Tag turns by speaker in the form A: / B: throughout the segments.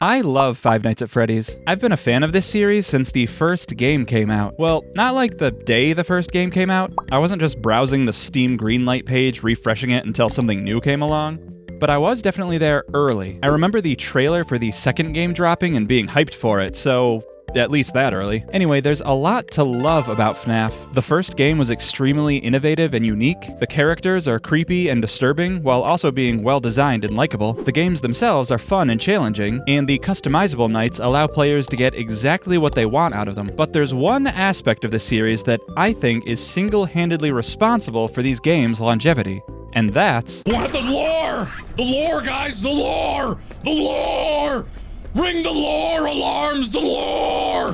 A: I love Five Nights at Freddy's. I've been a fan of this series since the first game came out. Well, not like the day the first game came out. I wasn't just browsing the Steam Greenlight page, refreshing it until something new came along. But I was definitely there early. I remember the trailer for the second game dropping and being hyped for it, so at least that early. Anyway, there's a lot to love about FNaF. The first game was extremely innovative and unique. The characters are creepy and disturbing, while also being well-designed and likable. The games themselves are fun and challenging, and the customizable nights allow players to get exactly what they want out of them. But there's one aspect of the series that I think is single-handedly responsible for these games' longevity. And that's...
B: What? The lore! The lore, guys! The lore! The lore! Ring the lore alarms! The lore!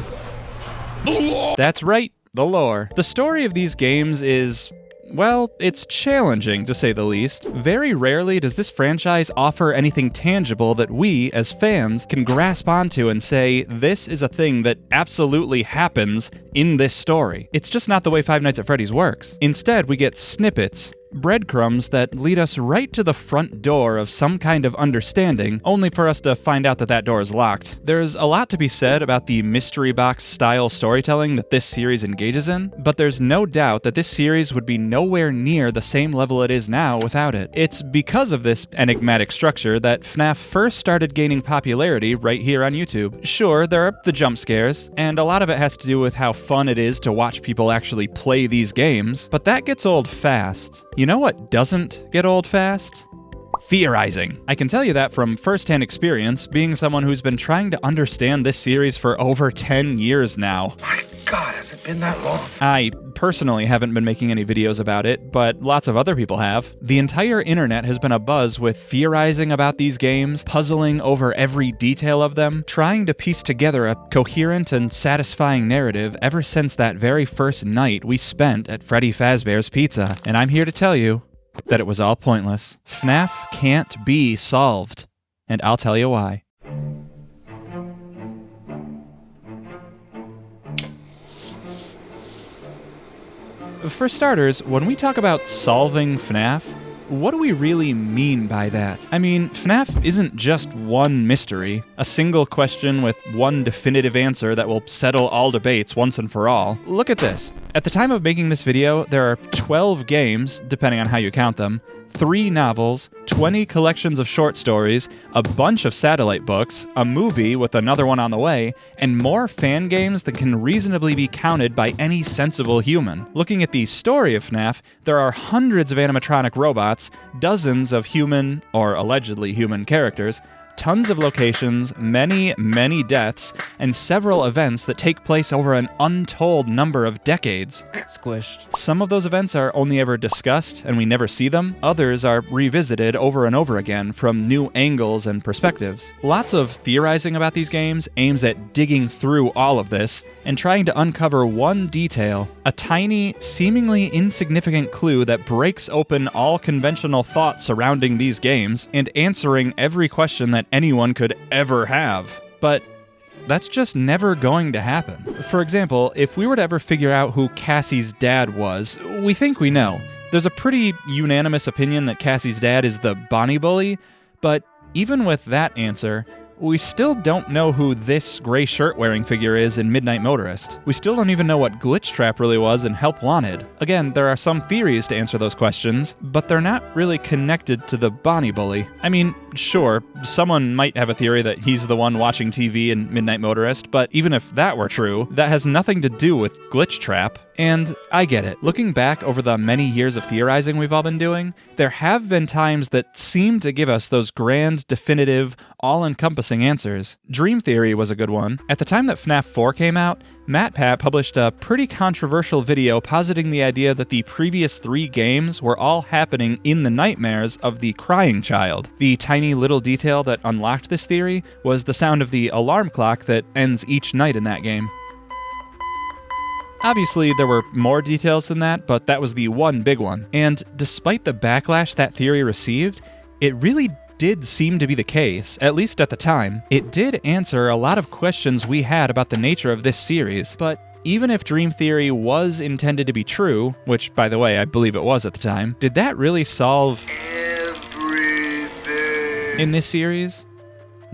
B: The lore!
A: That's right, the lore. The story of these games is... well, it's challenging, to say the least. Very rarely does this franchise offer anything tangible that we, as fans, can grasp onto and say, this is a thing that absolutely happens in this story. It's just not the way Five Nights at Freddy's works. Instead, we get snippets, breadcrumbs that lead us right to the front door of some kind of understanding, only for us to find out that that door is locked. There's a lot to be said about the mystery box style storytelling that this series engages in, but there's no doubt that this series would be nowhere near the same level it is now without it. It's because of this enigmatic structure that FNaF first started gaining popularity right here on YouTube. Sure, there are the jump scares, and a lot of it has to do with how fun it is to watch people actually play these games, but that gets old fast. You know what doesn't get old fast? Theorizing. I can tell you that from first-hand experience, being someone who's been trying to understand this series for over 10 years now.
C: My God, has it been that long?
A: I personally haven't been making any videos about it, but lots of other people have. The entire internet has been abuzz with theorizing about these games, puzzling over every detail of them, trying to piece together a coherent and satisfying narrative ever since that very first night we spent at Freddy Fazbear's Pizza. And I'm here to tell you that it was all pointless. FNaF can't be solved, and I'll tell you why. For starters, when we talk about solving FNaF, what do we really mean by that? I mean, FNaF isn't just one mystery, a single question with one definitive answer that will settle all debates once and for all. Look at this. At the time of making this video, there are 12 games, depending on how you count them, 3 novels, 20 collections of short stories, a bunch of satellite books, a movie with another one on the way, and more fan games than can reasonably be counted by any sensible human. Looking at the story of FNaF, there are hundreds of animatronic robots, dozens of human, or allegedly human characters, tons of locations, many deaths, and several events that take place over an untold number of decades.
D: Squished.
A: Some of those events are only ever discussed and we never see them. Others are revisited over and over again from new angles and perspectives. Lots of theorizing about these games aims at digging through all of this and trying to uncover one detail, a tiny, seemingly insignificant clue that breaks open all conventional thought surrounding these games and answering every question that anyone could ever have. But that's just never going to happen. For example, if we were to ever figure out who Cassie's dad was, we think we know. There's a pretty unanimous opinion that Cassie's dad is the Bonnie Bully, but even with that answer, we still don't know who this gray shirt-wearing figure is in Midnight Motorist. We still don't even know what Glitch Trap really was in Help Wanted. Again, there are some theories to answer those questions, but they're not really connected to the Bonnie Bully. I mean, sure, someone might have a theory that he's the one watching TV in Midnight Motorist, but even if that were true, that has nothing to do with Glitch Trap. And I get it. Looking back over the many years of theorizing we've all been doing, there have been times that seem to give us those grand, definitive, all-encompassing answers. Dream Theory was a good one. At the time that FNaF 4 came out, MatPat published a pretty controversial video positing the idea that the previous 3 games were all happening in the nightmares of the crying child. The tiny little detail that unlocked this theory was the sound of the alarm clock that ends each night in that game. Obviously, there were more details than that, but that was the one big one. And despite the backlash that theory received, it really did seem to be the case, at least at the time. It did answer a lot of questions we had about the nature of this series, but even if Dream Theory was intended to be true, which, by the way, I believe it was at the time, did that really solve everything in this series?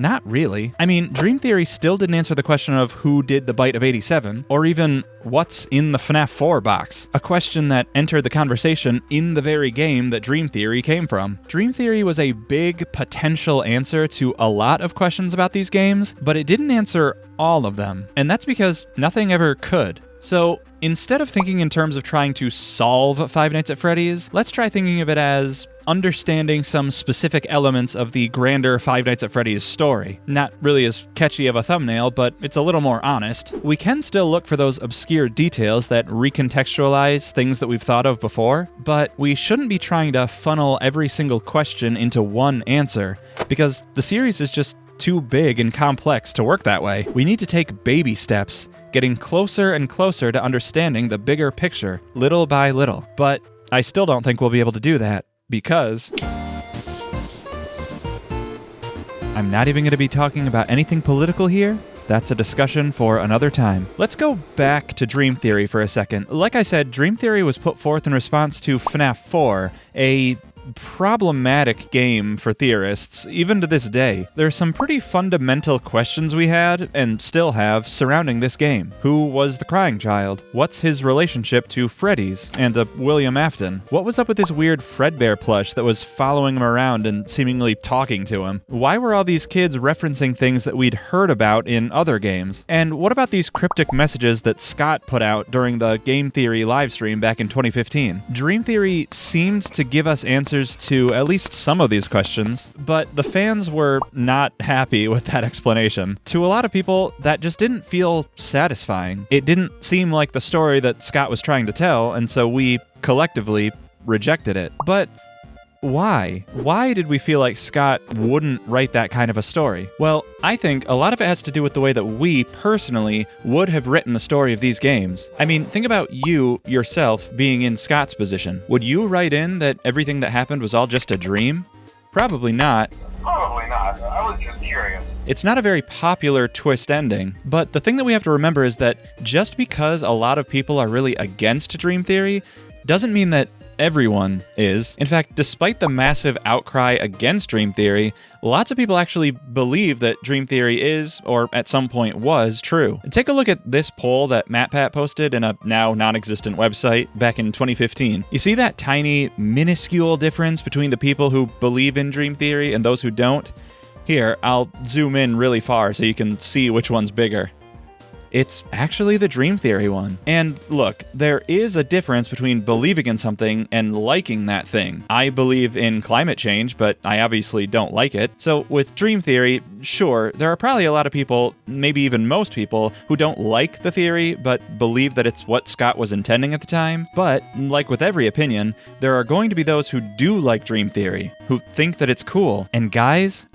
A: Not really. I mean, Dream Theory still didn't answer the question of who did the bite of 87, or even what's in the FNaF 4 box, a question that entered the conversation in the very game that Dream Theory came from. Dream Theory was a big potential answer to a lot of questions about these games, but it didn't answer all of them, and that's because nothing ever could. So, instead of thinking in terms of trying to solve Five Nights at Freddy's, let's try thinking of it as understanding some specific elements of the grander Five Nights at Freddy's story. Not really as catchy of a thumbnail, but it's a little more honest. We can still look for those obscure details that recontextualize things that we've thought of before, but we shouldn't be trying to funnel every single question into one answer, because the series is just too big and complex to work that way. We need to take baby steps, getting closer and closer to understanding the bigger picture, little by little. But I still don't think we'll be able to do that, because I'm not even going to be talking about anything political here. That's a discussion for another time. Let's go back to Dream Theory for a second. Like I said, Dream Theory was put forth in response to FNaF 4, a problematic game for theorists, even to this day. There's some pretty fundamental questions we had, and still have, surrounding this game. Who was the crying child? What's his relationship to Freddy's and William Afton? What was up with this weird Fredbear plush that was following him around and seemingly talking to him? Why were all these kids referencing things that we'd heard about in other games? And what about these cryptic messages that Scott put out during the Game Theory livestream back in 2015? Dream Theory seemed to give us answers to at least some of these questions, but the fans were not happy with that explanation. To a lot of people, that just didn't feel satisfying. It didn't seem like the story that Scott was trying to tell, and so we collectively rejected it. But why? Why did we feel like Scott wouldn't write that kind of a story? Well, I think a lot of it has to do with the way that we, personally, would have written the story of these games. I mean, think about you, yourself, being in Scott's position. Would you write in that everything that happened was all just a dream? Probably not.
C: Probably not. I was just curious.
A: It's not a very popular twist ending, but the thing that we have to remember is that just because a lot of people are really against Dream Theory doesn't mean that everyone is. In fact, despite the massive outcry against Dream Theory, lots of people actually believe that Dream Theory is, or at some point was, true. Take a look at this poll that MatPat posted in a now non-existent website back in 2015. You see that tiny, minuscule difference between the people who believe in Dream Theory and those who don't? Here, I'll zoom in really far so you can see which one's bigger. It's actually the Dream Theory one. And look, there is a difference between believing in something and liking that thing. I believe in climate change, but I obviously don't like it. So with Dream Theory, sure, there are probably a lot of people, maybe even most people, who don't like the theory, but believe that it's what Scott was intending at the time. But, like with every opinion, there are going to be those who do like Dream Theory, who think that it's cool. And guys,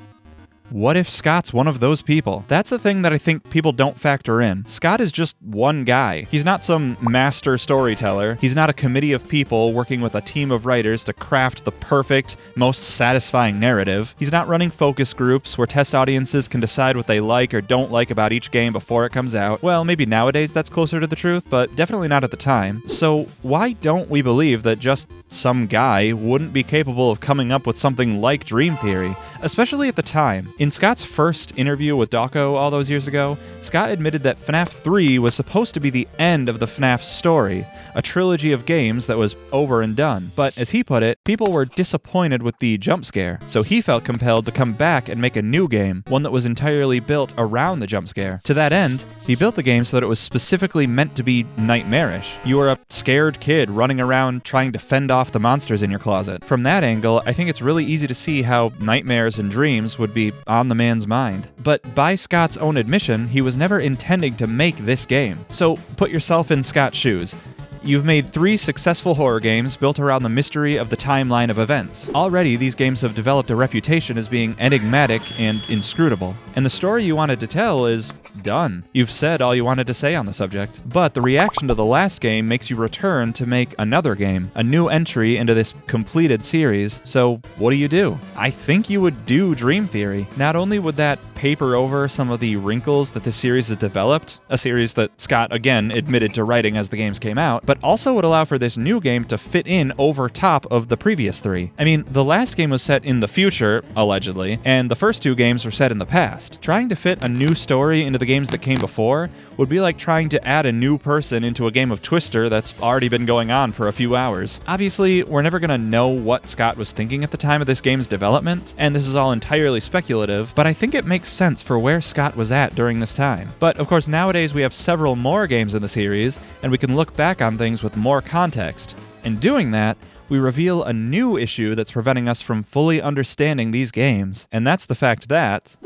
A: what if Scott's one of those people? That's a thing that I think people don't factor in. Scott is just one guy. He's not some master storyteller. He's not a committee of people working with a team of writers to craft the perfect, most satisfying narrative. He's not running focus groups where test audiences can decide what they like or don't like about each game before it comes out. Well, maybe nowadays that's closer to the truth, but definitely not at the time. So why don't we believe that just some guy wouldn't be capable of coming up with something like Dream Theory? Especially at the time. In Scott's first interview with Dawko all those years ago, Scott admitted that FNaF 3 was supposed to be the end of the FNaF story, a trilogy of games that was over and done. But as he put it, people were disappointed with the jump scare, so he felt compelled to come back and make a new game, one that was entirely built around the jump scare. To that end, he built the game so that it was specifically meant to be nightmarish. You were a scared kid running around trying to fend off the monsters in your closet. From that angle, I think it's really easy to see how nightmares and dreams would be on the man's mind. But by Scott's own admission, he was never intending to make this game. So put yourself in Scott's shoes. You've made 3 successful horror games built around the mystery of the timeline of events. Already, these games have developed a reputation as being enigmatic and inscrutable. And the story you wanted to tell is done. You've said all you wanted to say on the subject. But the reaction to the last game makes you return to make another game, a new entry into this completed series. So what do? I think you would do Dream Theory. Not only would that paper over some of the wrinkles that this series has developed, a series that Scott, again, admitted to writing as the games came out, but also would allow for this new game to fit in over top of the previous 3. I mean, the last game was set in the future, allegedly, and the first 2 games were set in the past. Trying to fit a new story into the games that came before would be like trying to add a new person into a game of Twister that's already been going on for a few hours. Obviously, we're never going to know what Scott was thinking at the time of this game's development, and this is all entirely speculative, but I think it makes sense for where Scott was at during this time. But of course, nowadays we have several more games in the series, and we can look back on things with more context. In doing that, we reveal a new issue that's preventing us from fully understanding these games, and that's the fact that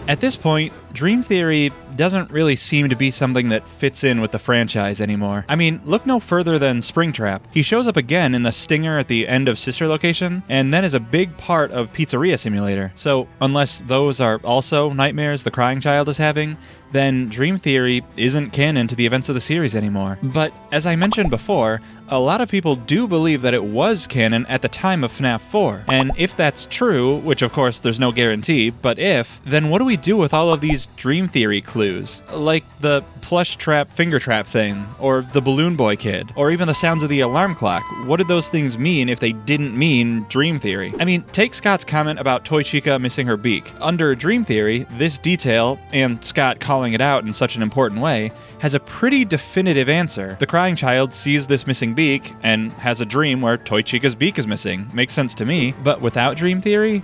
A: at this point, Dream Theory doesn't really seem to be something that fits in with the franchise anymore. I mean, look no further than Springtrap. He shows up again in the stinger at the end of Sister Location, and then is a big part of Pizzeria Simulator. So, unless those are also nightmares the crying child is having, then Dream Theory isn't canon to the events of the series anymore. But, as I mentioned before, a lot of people do believe that it was canon at the time of FNaF 4. And if that's true, which of course there's no guarantee, but if, then what do we do with all of these Dream Theory clues? Like the plush trap finger trap thing, or the balloon boy kid, or even the sounds of the alarm clock. What did those things mean if they didn't mean Dream Theory? I mean, take Scott's comment about Toy Chica missing her beak. Under Dream Theory, this detail, and Scott calling it out in such an important way, has a pretty definitive answer. The crying child sees this missing beak and has a dream where Toy Chica's beak is missing. Makes sense to me, but without Dream Theory?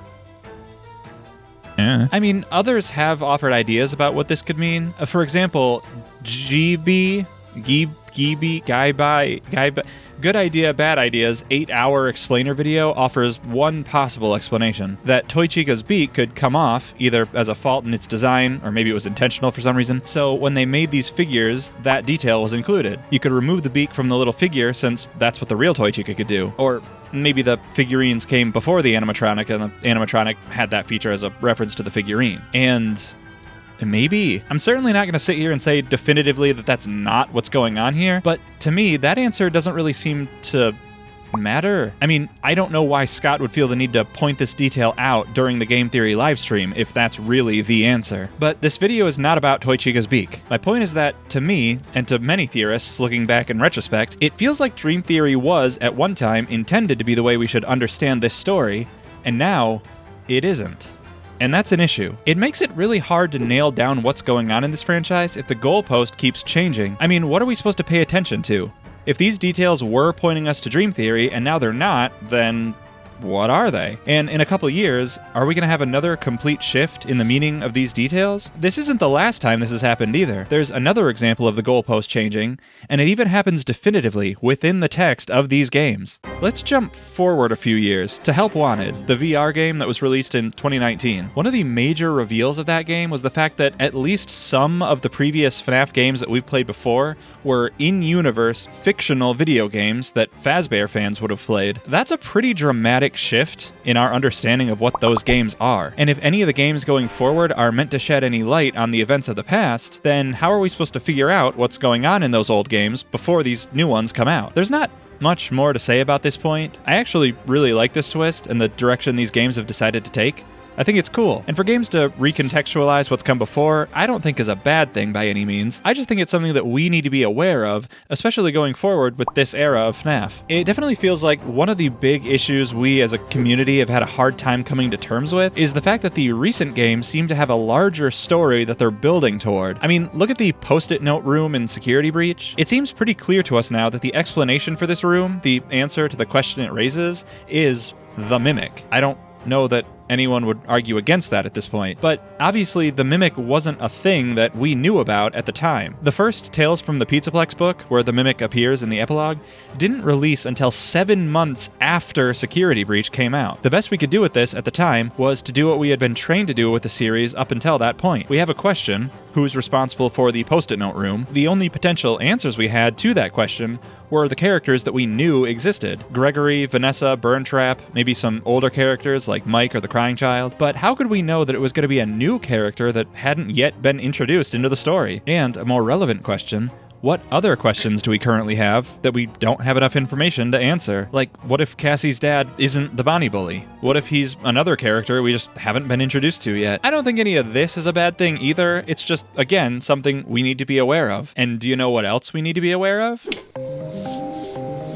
A: I mean, others have offered ideas about what this could mean. For example, Good Idea, Bad Ideas 8-hour explainer video offers one possible explanation, that Toy Chica's beak could come off, either as a fault in its design, or maybe it was intentional for some reason. So when they made these figures, that detail was included. You could remove the beak from the little figure, since that's what the real Toy Chica could do. Or maybe the figurines came before the animatronic, and the animatronic had that feature as a reference to the figurine. And maybe. I'm certainly not going to sit here and say definitively that that's not what's going on here, but to me, that answer doesn't really seem to matter. I mean, I don't know why Scott would feel the need to point this detail out during the Game Theory livestream if that's really the answer. But this video is not about Toy Chica's beak. My point is that, to me, and to many theorists looking back in retrospect, it feels like Dream Theory was, at one time, intended to be the way we should understand this story, and now, it isn't. And that's an issue. It makes it really hard to nail down what's going on in this franchise if the goalpost keeps changing. I mean, what are we supposed to pay attention to? If these details were pointing us to Dream Theory and now they're not, then what are they? And in a couple of years, are we going to have another complete shift in the meaning of these details? This isn't the last time this has happened either. There's another example of the goalpost changing, and it even happens definitively within the text of these games. Let's jump forward a few years to Help Wanted, the VR game that was released in 2019. One of the major reveals of that game was the fact that at least some of the previous FNaF games that we've played before were in-universe, fictional video games that Fazbear fans would have played. That's a pretty dramatic shift in our understanding of what those games are. And if any of the games going forward are meant to shed any light on the events of the past, then how are we supposed to figure out what's going on in those old games before these new ones come out? There's not much more to say about this point. I actually really like this twist and the direction these games have decided to take. I think it's cool. And for games to recontextualize what's come before, I don't think is a bad thing by any means. I just think it's something that we need to be aware of, especially going forward with this era of FNaF. It definitely feels like one of the big issues we as a community have had a hard time coming to terms with is the fact that the recent games seem to have a larger story that they're building toward. I mean, look at the post-it note room in Security Breach. It seems pretty clear to us now that the explanation for this room, the answer to the question it raises, is the Mimic. I don't know that anyone would argue against that at this point, but obviously the Mimic wasn't a thing that we knew about at the time. The first Tales from the Pizzaplex book, where the Mimic appears in the epilogue, didn't release until 7 months after Security Breach came out. The best we could do with this at the time was to do what we had been trained to do with the series up until that point. We have a question: who's responsible for the post-it note room? The only potential answers we had to that question were the characters that we knew existed. Gregory, Vanessa, Burntrap, maybe some older characters like Mike or the Crying Child. But how could we know that it was going to be a new character that hadn't yet been introduced into the story? And a more relevant question, what other questions do we currently have that we don't have enough information to answer? Like, what if Cassie's dad isn't the Bonnie Bully? What if he's another character we just haven't been introduced to yet? I don't think any of this is a bad thing either. It's just, again, something we need to be aware of. And do you know what else we need to be aware of?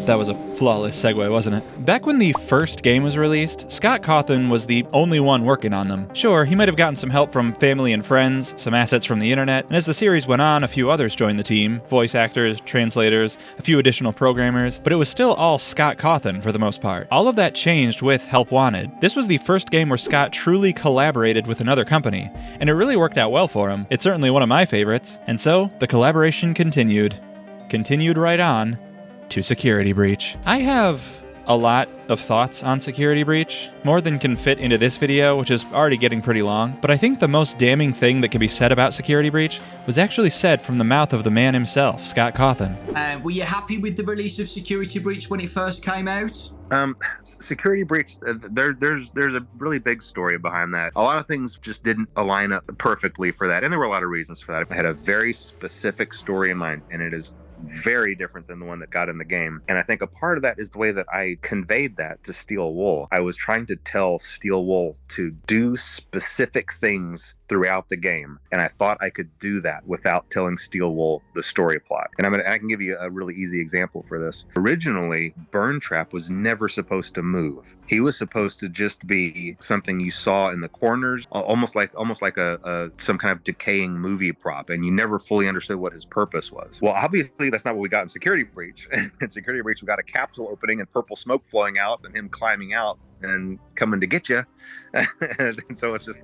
A: That was a flawless segue, wasn't it? Back when the first game was released, Scott Cawthon was the only one working on them. Sure, he might have gotten some help from family and friends, some assets from the internet, and as the series went on, a few others joined the team, voice actors, translators, a few additional programmers, but it was still all Scott Cawthon for the most part. All of that changed with Help Wanted. This was the first game where Scott truly collaborated with another company, and it really worked out well for him. It's certainly one of my favorites, and so the collaboration continued right on to Security Breach. I have a lot of thoughts on Security Breach, more than can fit into this video, which is already getting pretty long, but I think the most damning thing that can be said about Security Breach was actually said from the mouth of the man himself, Scott Cawthon.
D: Were you happy with the release of Security Breach when it first came out?
E: Security Breach, there's a really big story behind that. A lot of things just didn't align up perfectly for that, and there were a lot of reasons for that. I had a very specific story in mind, and it is very different than the one that got in the game. And I think a part of that is the way that I conveyed that to Steel Wool. I was trying to tell Steel Wool to do specific things throughout the game, and I thought I could do that without telling Steel Wool the story plot. And I can give you a really easy example for this. Originally, Burn Trap was never supposed to move. He was supposed to just be something you saw in the corners, almost like a some kind of decaying movie prop, and you never fully understood what his purpose was. Well, obviously that's not what we got in Security Breach. In Security Breach, we got a capsule opening and purple smoke flowing out, and him climbing out and coming to get you. And so it's just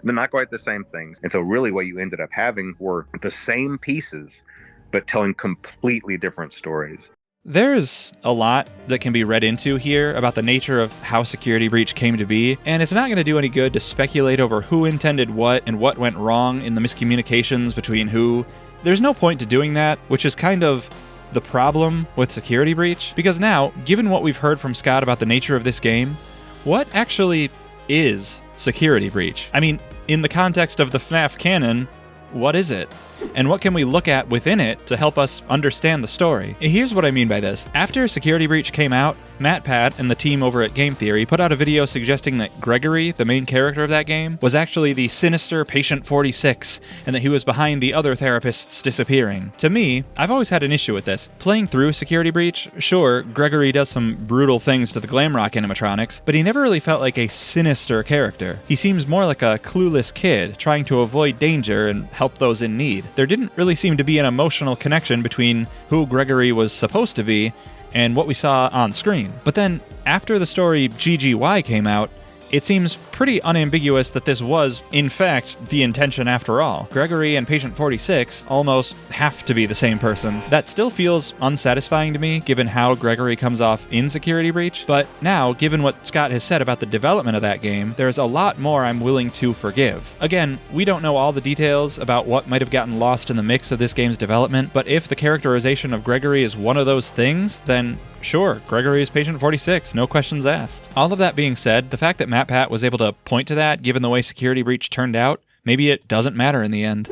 E: not quite the same things. And so really what you ended up having were the same pieces, but telling completely different stories.
A: There's a lot that can be read into here about the nature of how Security Breach came to be, and it's not going to do any good to speculate over who intended what and what went wrong in the miscommunications between who. There's no point to doing that, which is kind of the problem with Security Breach, because now, given what we've heard from Scott about the nature of this game, what actually is Security Breach? I mean, in the context of the FNaF canon, what is it? And what can we look at within it to help us understand the story? Here's what I mean by this. After Security Breach came out, MatPat and the team over at Game Theory put out a video suggesting that Gregory, the main character of that game, was actually the sinister Patient 46, and that he was behind the other therapists disappearing. To me, I've always had an issue with this. Playing through Security Breach, sure, Gregory does some brutal things to the Glamrock animatronics, but he never really felt like a sinister character. He seems more like a clueless kid, trying to avoid danger and help those in need. There didn't really seem to be an emotional connection between who Gregory was supposed to be and what we saw on screen. But then, after the story GGY came out, it seems pretty unambiguous that this was, in fact, the intention after all. Gregory and Patient 46 almost have to be the same person. That still feels unsatisfying to me, given how Gregory comes off in Security Breach, but now, given what Scott has said about the development of that game, there's a lot more I'm willing to forgive. Again, we don't know all the details about what might have gotten lost in the mix of this game's development, but if the characterization of Gregory is one of those things, then sure, Gregory is Patient 46, no questions asked. All of that being said, the fact that MatPat was able to point to that, given the way Security Breach turned out, maybe it doesn't matter in the end.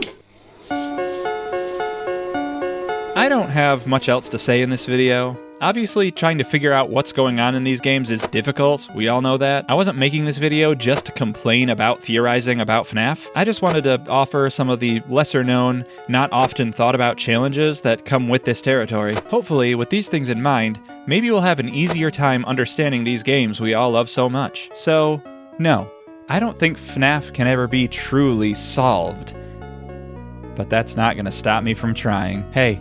A: I don't have much else to say in this video. Obviously, trying to figure out what's going on in these games is difficult, we all know that. I wasn't making this video just to complain about theorizing about FNaF. I just wanted to offer some of the lesser known, not often thought about challenges that come with this territory. Hopefully, with these things in mind, maybe we'll have an easier time understanding these games we all love so much. So, no, I don't think FNaF can ever be truly solved. But that's not gonna stop me from trying. Hey,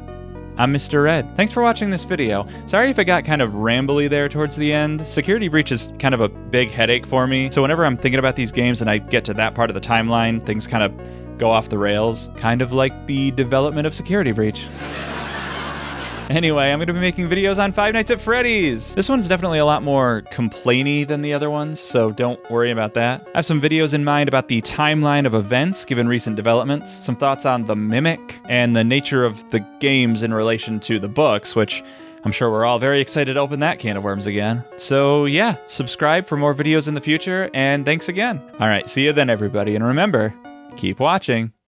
A: I'm Mr. Red. Thanks for watching this video. Sorry if I got kind of rambly there towards the end. Security Breach is kind of a big headache for me, so whenever I'm thinking about these games and I get to that part of the timeline, things kind of go off the rails, kind of like the development of Security Breach. Anyway, I'm going to be making videos on Five Nights at Freddy's. This one's definitely a lot more complainy than the other ones, so don't worry about that. I have some videos in mind about the timeline of events given recent developments, some thoughts on the Mimic, and the nature of the games in relation to the books, which I'm sure we're all very excited to open that can of worms again. So yeah, subscribe for more videos in the future, and thanks again. All right, see you then, everybody, and remember, keep watching.